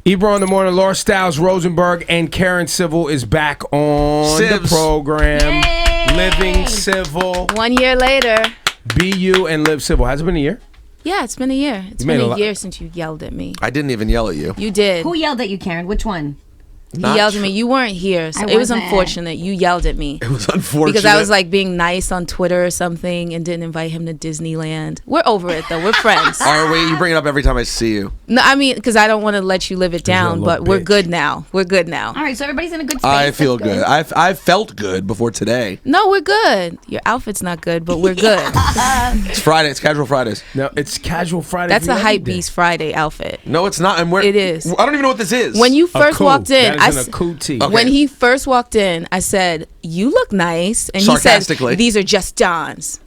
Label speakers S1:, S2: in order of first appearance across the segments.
S1: Ebro in the morning, Laura Stiles, Rosenberg, and Karen Civil is back on the program.
S2: Yay!
S1: Living Civil.
S2: 1 year later.
S1: Be you and live civil. Has it been a year?
S2: Yeah, it's been a year. It's been a year since you yelled at me.
S3: I didn't even yell at you.
S2: You did.
S4: Who yelled at you, Karen? Which one?
S2: He yelled at me. You weren't here, so it was unfortunate. You yelled at me.
S3: It was unfortunate.
S2: Because I was like being nice on Twitter or something and didn't invite him to Disneyland. We're over it though. We're friends.
S3: All right, wait, you bring it up every time I see you.
S2: No, I mean, because I don't want to let you live it down, but we're good now. We're good now.
S4: All right, so everybody's in a good space.
S3: I feel good. I felt good before today.
S2: No, we're good. Your outfit's not good, but we're good.
S3: It's Friday. It's Casual Fridays.
S1: No, it's Casual Friday.
S2: That's a Hype Beast Friday outfit.
S3: No, it's not.
S2: It is.
S3: I don't even know what this is.
S2: When you first walked in,
S1: Okay.
S2: When he first walked in, I said, "You look nice," and he said, "These are just Don's."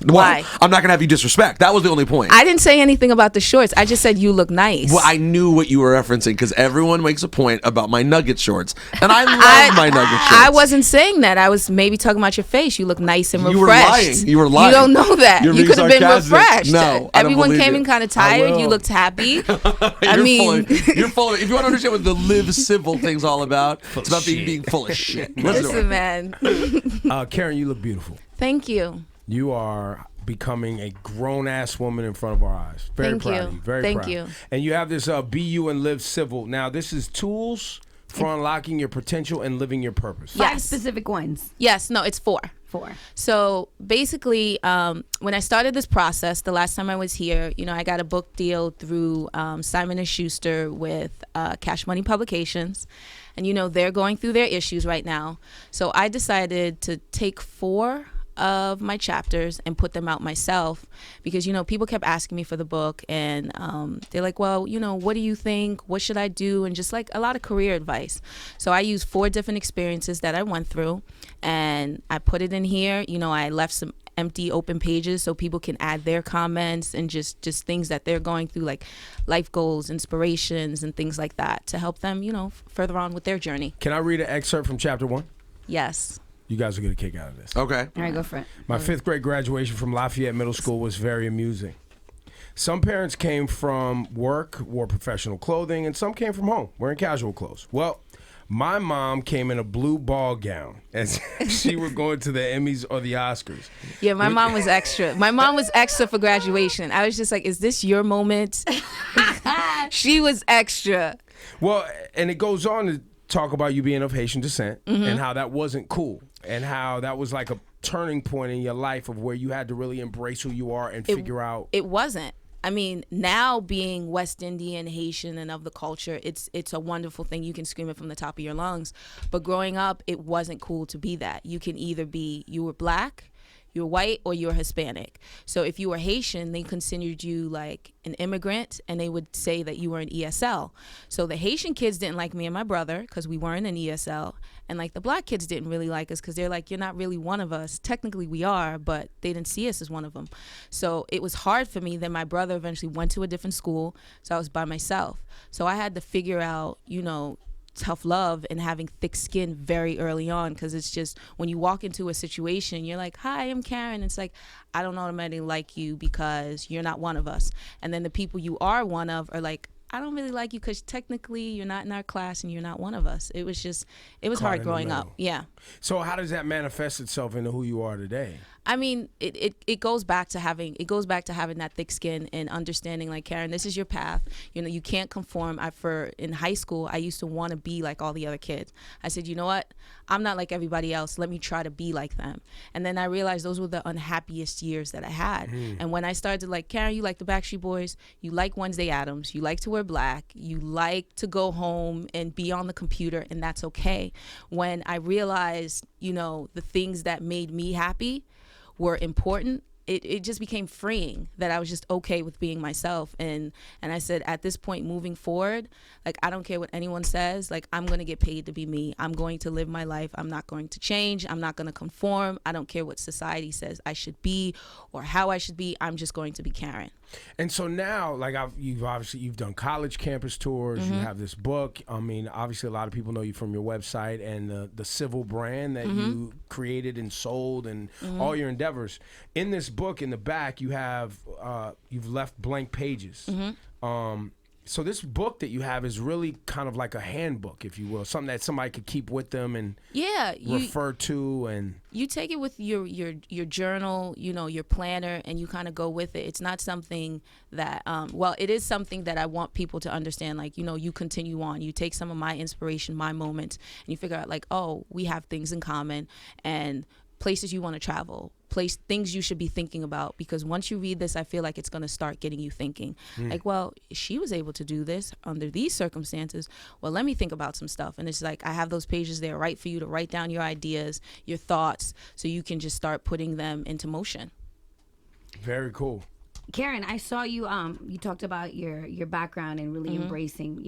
S2: Why?
S3: Well, I'm not gonna have you disrespect. That was the only point.
S2: I didn't say anything about the shorts. I just said you look nice.
S3: Well, I knew what you were referencing because everyone makes a point about my nugget shorts, and I love my nugget shorts.
S2: I wasn't saying that. I was maybe talking about your face. You look nice and refreshed.
S3: You were lying. You were lying.
S2: You don't know that.
S3: You're
S2: you could have been refreshed.
S3: No,
S2: everyone came in kind of tired. You looked happy. I mean,
S3: you're full of. If you want to understand what the live civil thing's all about, it's about being full of shit.
S2: Listen, man.
S1: Karen, you look beautiful.
S2: Thank you.
S1: You are becoming a grown-ass woman in front of our eyes. Very proud of you. Very proud.
S2: Thank you.
S1: And you have this Be You and Live Civil. Now, this is tools for unlocking your potential and living your purpose.
S4: Five specific ones.
S2: Yes. No, it's four. So basically, when I started this process, the last time I was here, I got a book deal through Simon & Schuster with Cash Money Publications. And, they're going through their issues right now. So I decided to take 4 of my chapters and put them out myself because people kept asking me for the book and they're like, well, what do you think, what should I do, and just like a lot of career advice. So I used 4 different experiences that I went through and I put it in here. I left some empty open pages so people can add their comments and just things that they're going through, like life goals, inspirations, and things like that to help them further on with their journey.
S1: Can I read an excerpt from chapter 1?
S2: Yes.
S1: You guys will get a kick out of this.
S3: Okay.
S4: All right, go for it.
S1: My 5th grade graduation from Lafayette Middle School was very amusing. Some parents came from work, wore professional clothing, and some came from home, wearing casual clothes. Well, my mom came in a blue ball gown as if she were going to the Emmys or the Oscars.
S2: Yeah, my mom was extra. My mom was extra for graduation. I was just like, is this your moment? She was extra.
S1: Well, and it goes on to talk about you being of Haitian descent and how that wasn't cool and how that was like a turning point in your life of where you had to really embrace who you are and figure out.
S2: It wasn't. I mean, now being West Indian, Haitian, and of the culture, it's a wonderful thing. You can scream it from the top of your lungs. But growing up, it wasn't cool to be that. You can either be, you were black, you're white, or you're Hispanic. So if you were Haitian, they considered you like an immigrant, and they would say that you were an ESL. So the Haitian kids didn't like me and my brother because we weren't an ESL. And like the black kids didn't really like us because they're like, you're not really one of us. Technically we are, but they didn't see us as one of them. So it was hard for me. Then my brother eventually went to a different school, so I was by myself. So I had to figure out, tough love and having thick skin very early on, because it's just when you walk into a situation, you're like, hi, I'm Karen. It's like, I don't automatically like you because you're not one of us. And then the people you are one of are like, I don't really like you because technically you're not in our class and you're not one of us. It was hard growing up. Yeah.
S1: So how does that manifest itself into who you are today?
S2: I mean, it goes back to having that thick skin and understanding, like, Karen, this is your path. You can't conform. In high school, I used to want to be like all the other kids. I said, you know what? I'm not like everybody else. Let me try to be like them. And then I realized those were the unhappiest years that I had. And when I started to like, Karen, you like the Backstreet Boys, you like Wednesday Addams, you like to wear black, you like to go home and be on the computer, and that's okay. When I realized, the things that made me happy were important, it just became freeing that I was just okay with being myself. And I said, at this point moving forward, like, I don't care what anyone says, like, I'm going to get paid to be me. I'm going to live my life. I'm not going to change. I'm not going to conform. I don't care what society says I should be or how I should be. I'm just going to be Karen.
S1: And so now, like you've done college campus tours. You have this book. I mean, obviously, a lot of people know you from your website and the civil brand that you created and sold, and all your endeavors. In this book, in the back, you have you've left blank pages. So this book that you have is really kind of like a handbook, if you will, something that somebody could keep with them and refer to. And
S2: you take it with your journal, your planner, and you kind of go with it. It's not something that, it is something that I want people to understand. Like, you continue on. You take some of my inspiration, my moments, and you figure out like, oh, we have things in common and places you want to travel. Things you should be thinking about, because once you read this, I feel like it's going to start getting you thinking like, well, she was able to do this under these circumstances. Well, let me think about some stuff. And it's like I have those pages there right for you to write down your ideas, your thoughts, so you can just start putting them into motion.
S1: Very cool.
S4: Karen, I saw you. You talked about your background and really embracing,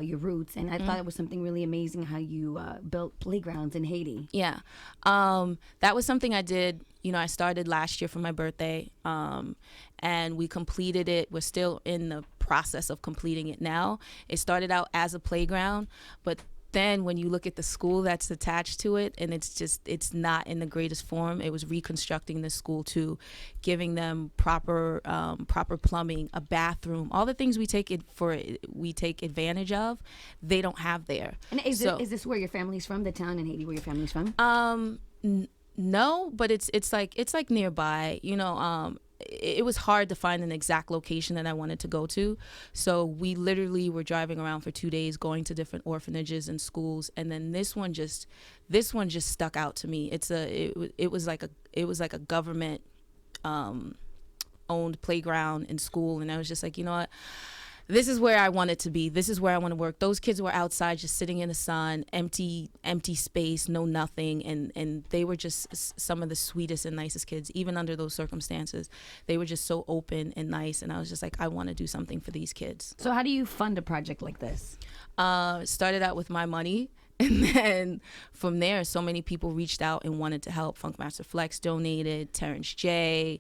S4: your roots, and I thought it was something really amazing how you built playgrounds in Haiti.
S2: Yeah, that was something I did. I started last year for my birthday, and we completed it. We're still in the process of completing it now. It started out as a playground, but then when you look at the school that's attached to it, and it's not in the greatest form. It was reconstructing the school too, giving them proper plumbing, a bathroom, all the things we take advantage of, they don't have there.
S4: And is this where your family's from? The town in Haiti where your family's from?
S2: No, but it's like nearby. It was hard to find an exact location that I wanted to go to. So we literally were driving around for 2 days, going to different orphanages and schools. And then this one just stuck out to me. It was like a government owned playground and school. And I was just like, you know what? This is where I want it to be. This is where I want to work. Those kids were outside just sitting in the sun, empty space, no nothing. And they were just some of the sweetest and nicest kids, even under those circumstances. They were just so open and nice. And I was just like, I want to do something for these kids.
S4: So how do you fund a project like this?
S2: Started out with my money. And then from there, so many people reached out and wanted to help. Funkmaster Flex donated, Terrence J,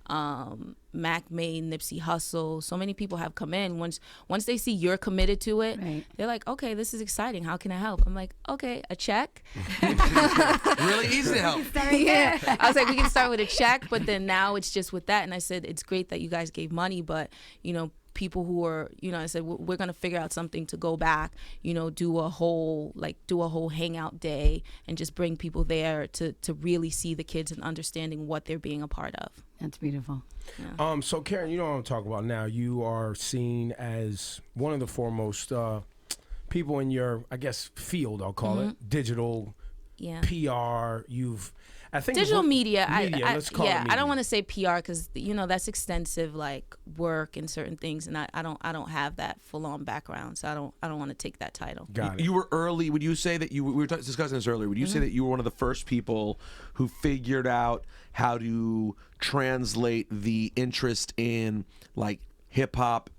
S2: Mac May, Nipsey Hussle. So many people have come in. Once they see you're committed to it,
S4: right,
S2: they're like, okay, this is exciting. How can I help? I'm like, okay, a check.
S3: Really easy to help.
S2: Yeah. I was like, we can start with a check, but then now it's just with that. And I said, it's great that you guys gave money, but, people who are, I said, we're going to figure out something to go back, do a whole hangout day and just bring people there to really see the kids and understanding what they're being a part of.
S4: That's beautiful.
S2: Yeah.
S1: So Karen, you know what I'm talking about now. You are seen as one of the foremost people in your, I guess, field, I'll call it, digital, PR. I think
S2: digital media.
S1: Let's call it media.
S2: I don't want to say PR because that's extensive, like work and certain things, and I don't have that full on background, so I don't want to take that title.
S1: Got it.
S3: You were early. Would you say that we were discussing this earlier? Would you say that you were one of the first people who figured out how to translate the interest in like hip hop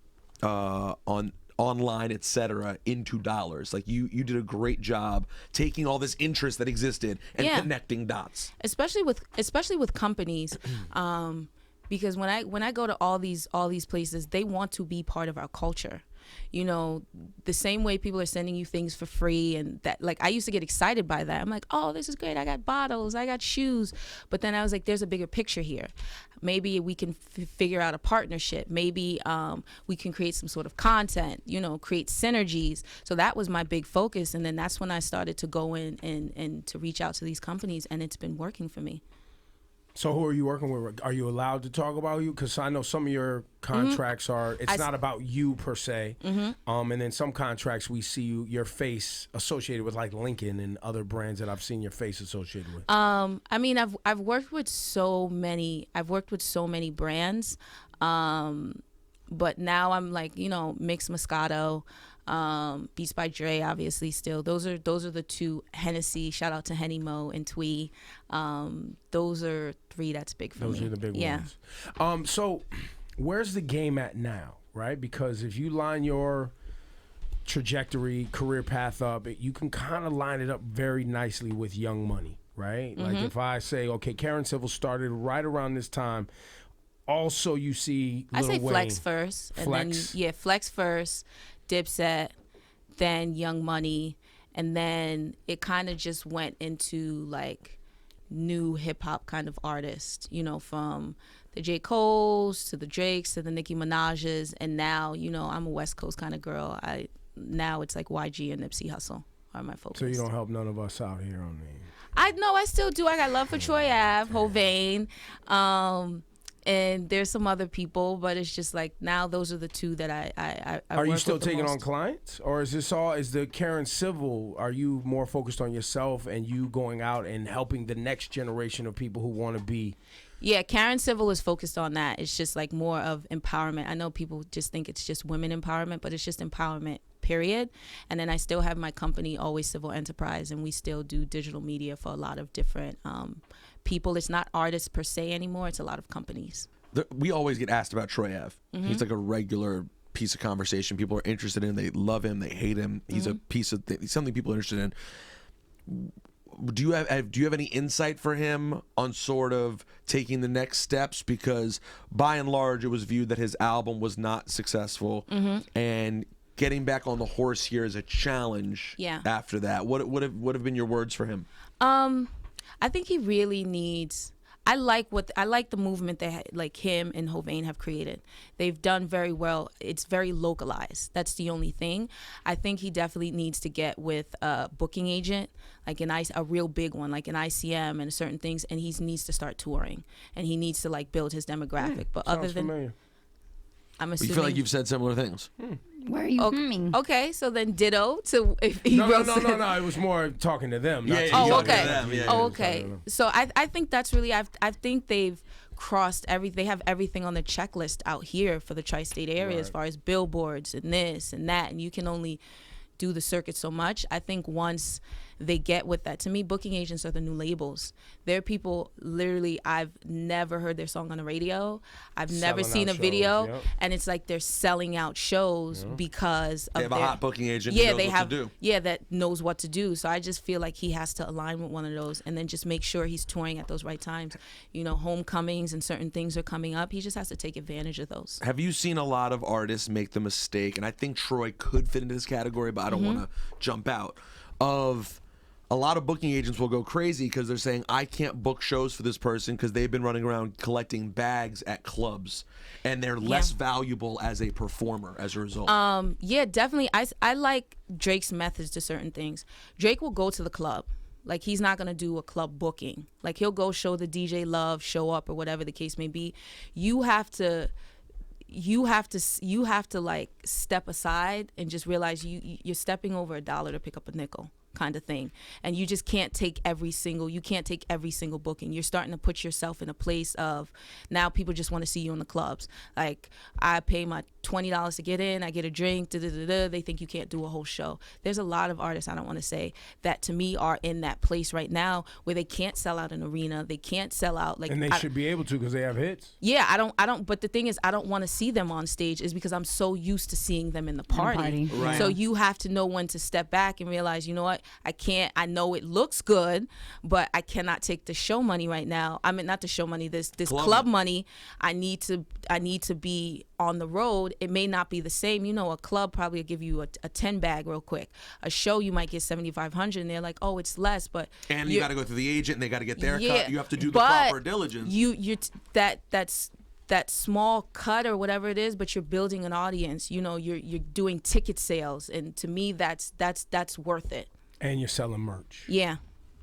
S3: on online, etc., into dollars? Like you did a great job taking all this interest that existed and connecting dots,
S2: especially with companies, because when I go to all these places, they want to be part of our culture. The same way people are sending you things for free, and that, like, I used to get excited by that. I'm like, oh, this is great. I got bottles, I got shoes. But then I was like, there's a bigger picture here. Maybe we can figure out a partnership. Maybe we can create some sort of content, create synergies. So that was my big focus. And then that's when I started to go in and to reach out to these companies, and it's been working for me.
S1: So who are you working with? Are you allowed to talk about you? Because I know some of your contracts are, it's not about you per se. And then some contracts we see your face associated with, like Lincoln and other brands that I've seen your face associated with.
S2: I mean, I've worked with so many brands. But now I'm like, Mix Moscato, Beats by Dre, obviously still. Those are the two. Hennessy, shout out to Henny Mo and Twee. Those are three that's big for me.
S1: Those are the big ones. So where's the game at now, right? Because if you line your trajectory, career path up, you can kind of line it up very nicely with Young Money, right? Like if I say, okay, Karen Civil started right around this time, also you see
S2: I
S1: Lil
S2: say
S1: Wayne.
S2: Flex first, and then Flex first, Dipset, then Young Money, and then it kind of just went into like new hip hop kind of artists, you know, from the J. Cole's to the Drakes to the Nicki Minaj's, and now, you know, I'm a West Coast kind of girl. Now it's like YG and Nipsey Hussle are my focus.
S1: So you don't help none of us out here on the.
S2: I still do. I got love for Troy Ave, Hovain, and there's some other people, but it's just like now those are the two that I
S1: Are you
S2: work
S1: still
S2: with the
S1: taking
S2: most.
S1: on clients, or is this all? Is the Karen Civil? Are you more focused on yourself and you going out and helping the next generation of people who want to be?
S2: Yeah, Karen Civil is focused on that. It's just like more of empowerment. I know people just think it's just women empowerment, but it's just empowerment, period. And then I still have my company, Always Civil Enterprise, and we still do digital media for a lot of different people. It's not artists per se anymore. It's a lot of companies.
S3: We always get asked about Troy Ave. He's like a regular piece of conversation. People are interested in. They love him. They hate him. He's a piece of something people are interested in. Do you have any insight for him on sort of taking the next steps? Because by and large, it was viewed that his album was not successful, and getting back on the horse here is a challenge.
S2: Yeah.
S3: After that, what have been your words for him?
S2: I think he really needs. I like the movement that like him and Hovain have created. They've done very well. It's very localized. That's the only thing. I think he definitely needs to get with a booking agent, like a real big one, like an ICM and certain things. And he needs to start touring, and he needs to like build his demographic. But other than,
S1: familiar.
S2: I'm
S3: You
S2: assuming.
S3: feel like you've said similar things.
S4: Where are you humming?
S2: Okay, so then ditto to if he
S1: No.
S2: wrote
S1: It was more talking to them. Not to
S3: yeah,
S1: you.
S2: Oh,
S3: talking to
S2: okay.
S3: them, yeah.
S2: Oh, okay. So I think that's really I think they've crossed they have everything on the checklist out here for the tri-state area as far as billboards and this and that, and you can only do the circuit so much. I think once they get with that, to me, booking agents are the new labels. They're people, literally, I've never heard their song on the radio. I've never
S1: Selling
S2: seen a
S1: out
S2: video.
S1: shows, yep.
S2: And it's like they're selling out shows because of
S3: They have a
S2: their,
S3: hot booking agent who knows what to do.
S2: Yeah, that knows what to do. So I just feel like he has to align with one of those and then just make sure he's touring at those right times. You know, homecomings and certain things are coming up. He just has to take advantage of those.
S3: Have you seen a lot of artists make the mistake, and I think Troy could fit into this category, but I don't want to jump out, of a lot of booking agents will go crazy because they're saying, I can't book shows for this person because they've been running around collecting bags at clubs, and they're less valuable as a performer as a result.
S2: Yeah, definitely. I like Drake's methods to certain things. Drake will go to the club. Like, he's not going to do a club booking. Like, he'll go show the DJ love, show up, or whatever the case may be. You have to like step aside and just realize you're stepping over $1 to pick up a nickel, kind of thing. And you just can't take every single booking. You're starting to put yourself in a place of, now people just want to see you in the clubs. Like, I pay my $20 to get in, I get a drink, they think you can't do a whole show. There's a lot of artists, I don't want to say, that to me are in that place right now where they can't sell out an arena, they can't sell out, like,
S1: And they should be able to because they have hits.
S2: yeah, I don't. But the thing is, I don't want to see them on stage, is because I'm so used to seeing them in the party.
S4: Right.
S2: So you have to know when to step back and realize, you know what, I can't. I know it looks good, but I cannot take the show money right now. I mean, not the show money. This club money. I need to be on the road. It may not be the same. You know, a club probably will give you a 10 bag real quick. A show you might get 7,500, and they're like, oh, it's less, but
S3: and you got to go through the agent, and they got to get their
S2: yeah,
S3: cut. You have to do the
S2: but
S3: proper diligence.
S2: That's that small cut or whatever it is, but you're building an audience. You know, you're doing ticket sales, and to me, that's worth it.
S1: And you're selling merch.
S2: Yeah.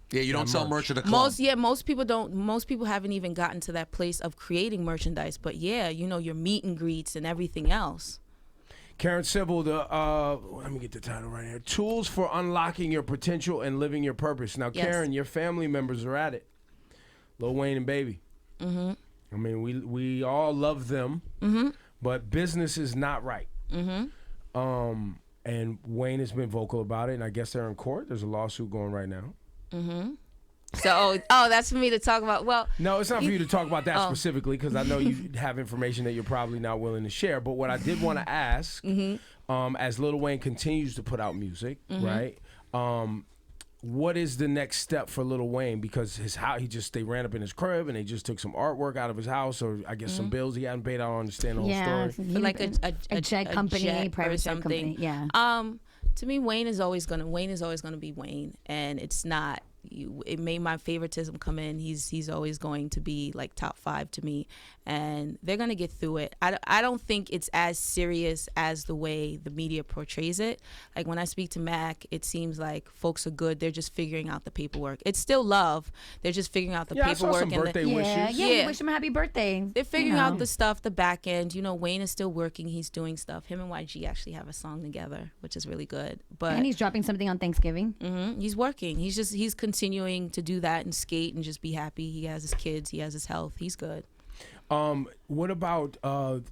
S3: Yeah, you don't sell merch at a club.
S2: Most people don't. Most people haven't even gotten to that place of creating merchandise. But yeah, you know, your meet and greets and everything else.
S1: Karen Civil, let me get the title right here. Tools for Unlocking Your Potential and Living Your Purpose. Now,
S2: Yes.
S1: Karen, your family members are at it. Lil Wayne and Baby. I mean, we all love them, but business is not right. And Wayne has been vocal about it, and I guess they're in court. There's a lawsuit going right now.
S2: So, that's for me to talk about. Well,
S1: No, it's not for you to talk about that specifically, because I know you have information that you're probably not willing to share. But what I did want to ask, as Lil Wayne continues to put out music, right? what is the next step for Lil Wayne? Because his house, they ran up in his crib and they just took some artwork out of his house, or I guess some bills he hadn't paid. I don't understand the whole story.
S4: For
S2: like
S4: a jet company,
S2: jet
S4: private
S2: or
S4: jet
S2: something.
S4: company. Yeah.
S2: To me, Wayne is always gonna be Wayne, and it's not. It made my favoritism come in. He's always going to be like top 5 to me, and they're gonna get through it. I don't think it's as serious as the way the media portrays it. Like when I speak to Mac, it seems like folks are good. They're just figuring out the paperwork. It's still love. They're just figuring out the paperwork.
S1: I saw some birthday wishes.
S4: Yeah, wish him a happy birthday.
S2: They're figuring out the stuff, the back end. Wayne is still working. He's doing stuff. Him and YG actually have a song together, which is really good.
S4: And he's dropping something on Thanksgiving.
S2: He's working. He's continuing to do that and skate and just be happy. He has his kids. He has his health. He's good.
S1: What about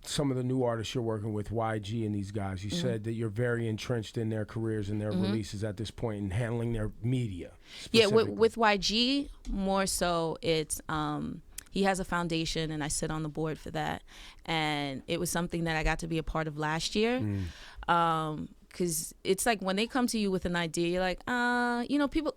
S1: some of the new artists you're working with, YG and these guys? You said that you're very entrenched in their careers and their releases at this point and handling their media.
S2: Yeah, with YG, more so it's he has a foundation and I sit on the board for that. And it was something that I got to be a part of last year. Because it's like when they come to you with an idea, you're like,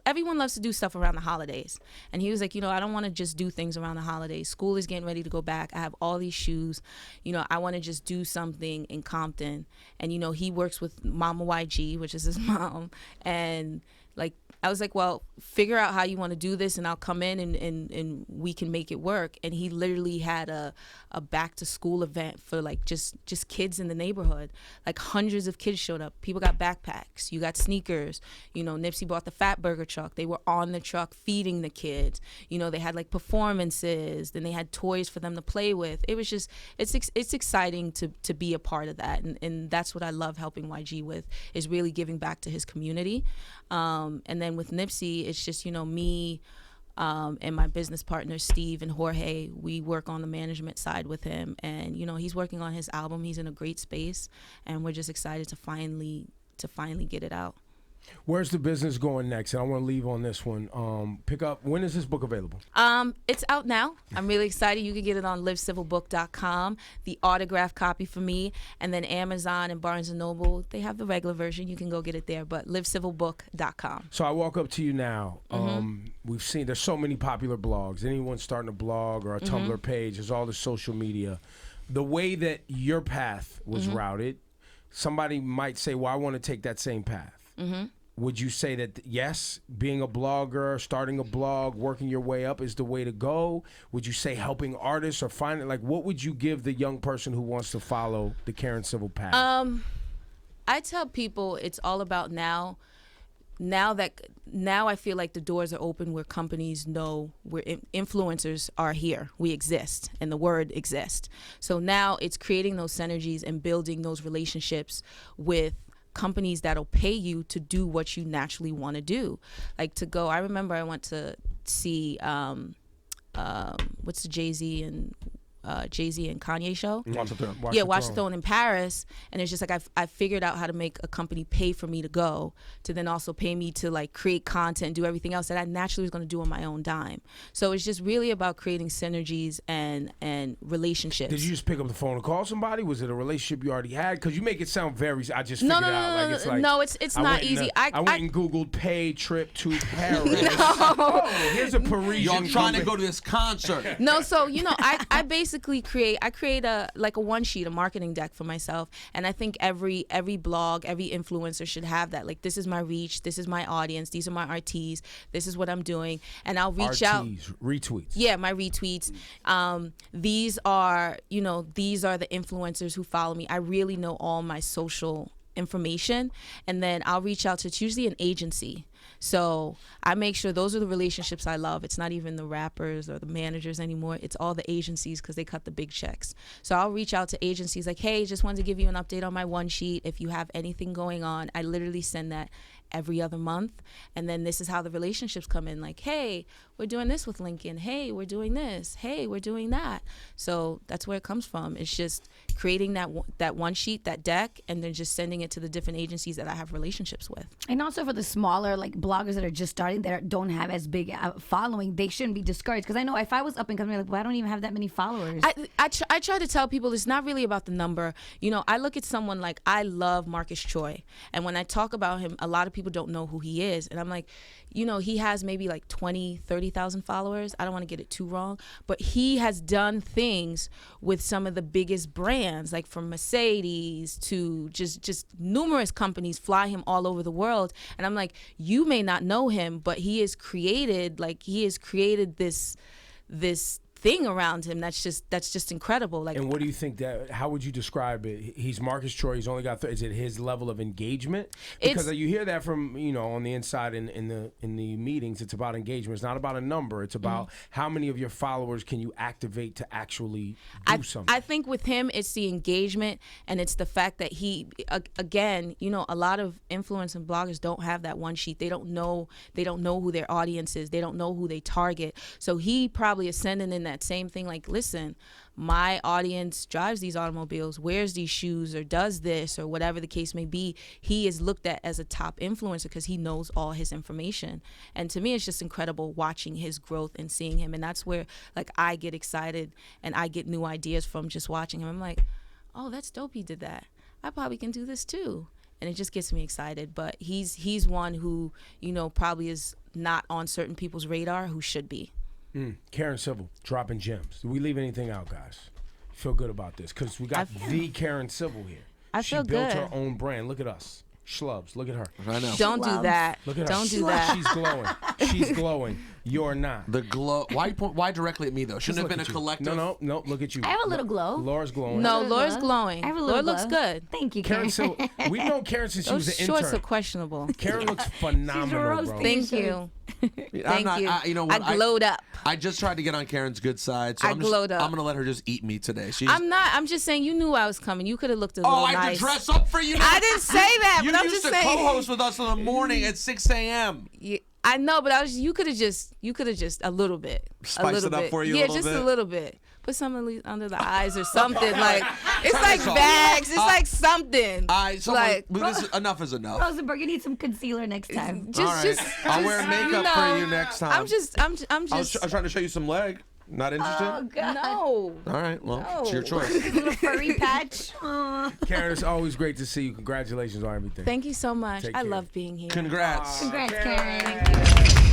S2: everyone loves to do stuff around the holidays. And he was like, I don't want to just do things around the holidays. School is getting ready to go back. I have all these shoes. I want to just do something in Compton. And, he works with Mama YG, which is his mom. And like, I was like, well, figure out how you want to do this and I'll come in and we can make it work. And he literally had a back to school event for like just kids in the neighborhood. Like hundreds of kids showed up. People got backpacks. You got sneakers. Nipsey bought the Fat Burger truck. They were on the truck feeding the kids. They had like performances. Then they had toys for them to play with. It was just, it's exciting to be a part of that. And that's what I love helping YG with, is really giving back to his community. And then with Nipsey, it's just, me and my business partners, Steve and Jorge, we work on the management side with him. And, he's working on his album. He's in a great space. And we're just excited to finally get it out.
S1: Where's the business going next? And I want to leave on this one. Pick up. When is this book available?
S2: It's out now. I'm really excited. You can get it on livecivilbook.com, the autographed copy for me, and then Amazon and Barnes & Noble. They have the regular version. You can go get it there, but livecivilbook.com.
S1: So I walk up to you now. We've seen there's so many popular blogs. Anyone starting a blog or a Tumblr page, there's all the social media. The way that your path was routed, somebody might say, well, I want to take that same path. Would you say that, yes, being a blogger, starting a blog, working your way up is the way to go? Would you say helping artists or finding, like, what would you give the young person who wants to follow the Karen Civil path?
S2: I tell people it's all about now. Now I feel like the doors are open where companies know where influencers are here. We exist, and the word exist. So now it's creating those synergies and building those relationships with companies that'll pay you to do what you naturally want to do. Like to go, I remember I went to see what's the Jay-Z and Kanye show?
S1: Watch the Throne.
S2: Watch the Throne in Paris. And it's just like I figured out how to make a company pay for me to go, to then also pay me to like create content, do everything else that I naturally was going to do on my own dime. So it's just really about creating synergies and relationships.
S1: Did you just pick up the phone and call somebody? Was it a relationship you already had? Because you make it sound very. I just figured out.
S2: It's not easy.
S1: I went and Googled pay trip to Paris.
S2: No.
S1: Oh, here's a Parisian.
S3: Yo, I'm trying to go to this concert.
S2: No, so I basically create a one sheet, a marketing deck for myself, and I think every blog, every influencer should have that. Like, this is my reach, this is my audience, these are my RTs, this is what I'm doing, and I'll reach out.
S1: Retweets.
S2: Yeah, my retweets. These are the influencers who follow me. I really know all my social information, and then I'll reach out to, it's usually an agency. So I make sure those are the relationships I love. It's not even the rappers or the managers anymore. It's all the agencies, because they cut the big checks. So I'll reach out to agencies like, hey, just wanted to give you an update on my one sheet. If you have anything going on, I literally send that every other month. And then this is how the relationships come in. Like, hey, we're doing this with Lincoln. Hey, we're doing this. Hey, we're doing that. So that's where it comes from. It's just creating that one sheet, that deck, and then just sending it to the different agencies that I have relationships with.
S4: And also for the smaller like bloggers that are just starting, that don't have as big a following, they shouldn't be discouraged. Because I know if I was up and coming, like, well, I don't even have that many followers.
S2: I try to tell people it's not really about the number. I look at someone like, I love Marcus Troy. And when I talk about him, a lot of people people don't know who he is. And I'm like, you know, he has maybe like 20, 30,000 followers. I don't want to get it too wrong, but he has done things with some of the biggest brands, like from Mercedes to just numerous companies fly him all over the world. And I'm like, you may not know him, but he has created this thing around him that's just incredible. Like,
S1: and what do you think that? How would you describe it? He's Marcus Troy. He's only got. Is it his level of engagement? Because you hear that from on the inside in the meetings. It's about engagement. It's not about a number. It's about how many of your followers can you activate to actually do something.
S2: I think with him, it's the engagement, and it's the fact that he again, a lot of influencers and bloggers don't have that one sheet. They don't know who their audience is. They don't know who they target. So he probably is sending in that same thing, like, listen, my audience drives these automobiles, wears these shoes, or does this, or whatever the case may be. He is looked at as a top influencer because he knows all his information. And to me, it's just incredible watching his growth and seeing him. And that's where, like, I get excited and I get new ideas from just watching him. I'm like, oh, that's dope, he did that. I probably can do this too. And it just gets me excited. But he's one who, probably is not on certain people's radar who should be.
S1: Karen Civil, dropping gems. Do we leave anything out, guys? Feel good about this because we got the Karen Civil here.
S2: She feel
S1: built
S2: good.
S1: her own brand. Look at us. Schlubs. Look at her.
S3: I know.
S2: Don't do that.
S1: Look at her.
S2: Don't do that.
S1: She's glowing. She's glowing. You're not.
S3: The glow. Why directly at me though? Shouldn't
S1: Just
S3: have been a
S1: look at you.
S3: collective.
S1: No. Look at you.
S4: I have a little glow.
S1: Laura's glowing.
S2: No,
S4: little
S2: Laura's
S4: glow.
S2: glowing.
S4: I have a
S2: Laura
S4: little
S2: looks
S4: glow.
S2: good.
S4: Thank you,
S1: Karen
S4: Karen.
S1: Civil. We've known Karen since she was
S2: Those
S1: an
S2: shorts
S1: intern.
S2: are questionable.
S1: Karen looks phenomenal, bro.
S4: roasting.
S2: Thank you.
S3: I'm not,
S2: Thank you.
S3: you know what?
S2: I glowed up.
S3: I just tried to get on Karen's good side, so
S2: I glowed up.
S3: I'm gonna let her just eat me today.
S2: I'm not. I'm just saying you knew I was coming. You could have looked a little
S3: I have
S2: nice.
S3: to dress up for you.
S2: I didn't say that,
S3: You
S2: but I'm
S3: used
S2: just
S3: to
S2: saying.
S3: co-host with us in the morning at 6 a.m.
S2: Yeah, I know, but you could have just a little bit.
S3: Spiced
S2: a little
S3: it up
S2: bit.
S3: for you a
S2: Yeah,
S3: little
S2: just
S3: bit?
S2: a little bit. Put something under the eyes or something. Like, it's
S3: Turn
S2: like
S3: this off.
S2: bags. It's like something.
S3: Like, enough is enough.
S4: Rosenberg, you need some concealer next time.
S3: All right. I'll wear makeup for you next time.
S2: I'm just.
S3: I was trying to show you some leg. Not interested?
S4: Oh, God.
S2: No.
S3: All right. Well, it's your choice.
S4: Little furry patch. Aw.
S1: Karen, it's always great to see you. Congratulations on everything.
S2: Thank you so much.
S1: Take
S2: I
S1: care.
S2: love being here.
S3: Congrats.
S4: Congrats,
S1: Karen.
S4: Karen.